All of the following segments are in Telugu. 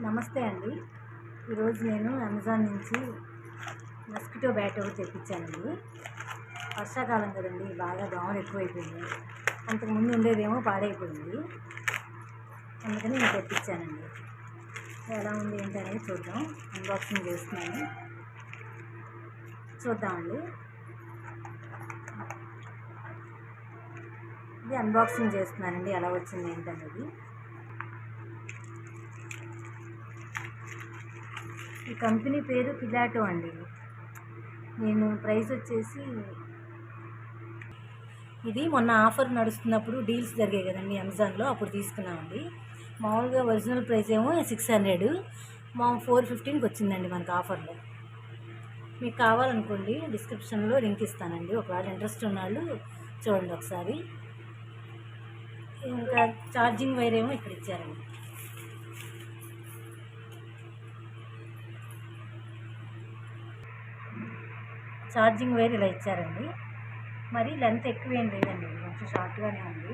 నమస్తే అండి. ఈరోజు నేను అమెజాన్ నుంచి మస్కిటో బ్యాట్ ఒకటి తెప్పించానండి. వర్షాకాలం కదండి, బాగా దోమలు ఎక్కువైపోయింది. అంతకుముందు ఉండేదేమో పాడైపోయింది, అందుకని నేను తెప్పించానండి. ఎలా ఉంది ఏంటి అనేది చూద్దాం. అన్బాక్సింగ్ చేస్తున్నాను, చూద్దామండి. ఇది అన్బాక్సింగ్ చేస్తున్నానండి, ఎలా వచ్చింది ఏంటనేది. ఈ కంపెనీ పేరు పిలాటో అండి. నేను ప్రైస్ వచ్చేసి, ఇది మొన్న ఆఫర్ నడుస్తున్నప్పుడు డీల్స్ జరిగాయి కదండి అమెజాన్లో, అప్పుడు తీసుకున్నామండి. మామూలుగా ఒరిజినల్ ప్రైస్ ఏమో 600, మా 450కి వచ్చిందండి మనకు ఆఫర్లో. మీకు కావాలనుకోండి డిస్క్రిప్షన్లో లింక్ ఇస్తానండి, ఒకవేళ ఇంట్రెస్ట్ ఉన్న వాళ్ళు చూడండి ఒకసారి. ఇంకా ఛార్జింగ్ వైర్ ఏమో ఇక్కడ ఇచ్చారండి. ఛార్జింగ్ వైర్ ఇలా ఇచ్చారండి. మరి లెంత్ ఎక్కువ ఏం లేదండి, కొంచెం షార్ట్గానే ఉంది.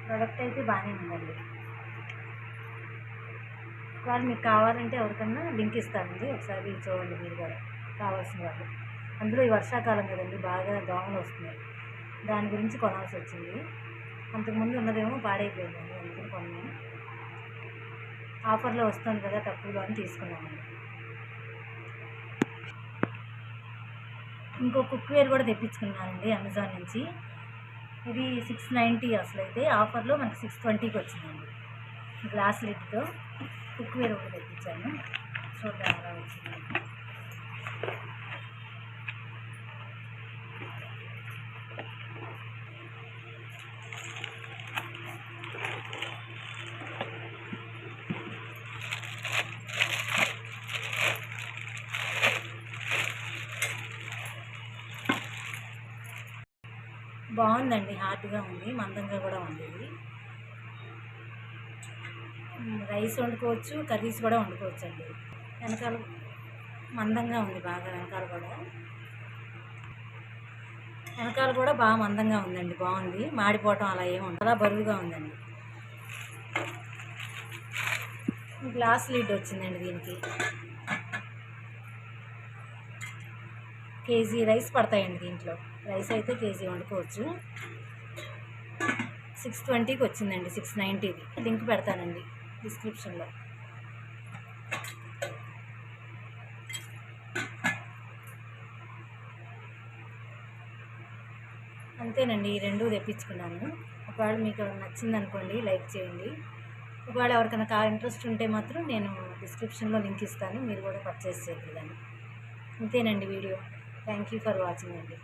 ప్రోడక్ట్ అయితే బాగానే ఉందండి. వాళ్ళు మీకు కావాలంటే ఎవరికన్నా లింక్ ఇస్తానండి, ఒకసారి చూడండి మీరు కూడా కావాల్సిన వాళ్ళు. అందులో ఈ వర్షాకాలం కదండి, బాగా దోమలు వస్తున్నాయి, దాని గురించి కొనాల్సి వచ్చింది. అంతకుముందు ఉన్నదేమో పాడైపోయిందండి, అందుకని కొన్నాను. ఆఫర్లో వస్తుంది కదా తక్కువలో అని తీసుకున్నామండి. ఇంకో కుక్వేర్ కూడా తెప్పించుకున్నానండి అమెజాన్ నుంచి. ఇది 690 అసలు, అయితే ఆఫర్లో మనకి 620కి వచ్చిందండి. గ్లాస్ లిడ్తో కుక్వేర్ ఒకటి తెప్పించాను, చూద్దాం ఎలా వచ్చింది. బాగుందండి, హార్డ్గా ఉంది, మందంగా కూడా ఉంది. ఇది రైస్ వండుకోవచ్చు, కర్రీస్ కూడా వండుకోవచ్చు అండి. వెనకాల మందంగా ఉంది బాగా, వెనకాల కూడా బాగా మందంగా ఉందండి, బాగుంది. మాడిపోవటం అలా ఏముంది, అలా బరువుగా ఉందండి. గ్లాస్ లిడ్ వచ్చిందండి దీనికి. కేజీ రైస్ పడతాయండి దీంట్లో. రైస్ అయితే కేజీ వండుకోవచ్చు. 620కి వచ్చిందండి, 690ది. లింక్ పెడతానండి డిస్క్రిప్షన్లో. అంతేనండి, ఈ రెండు తెప్పించుకున్నాను. ఒకవేళ మీకు నచ్చిందనుకోండి లైక్ చేయండి. ఒకవేళ ఎవరికైనా ఇంట్రెస్ట్ ఉంటే మాత్రం నేను డిస్క్రిప్షన్లో లింక్ ఇస్తాను, మీరు కూడా పర్చేస్ చేయండి దాన్ని. అంతేనండి video. Thank you for watching అండి.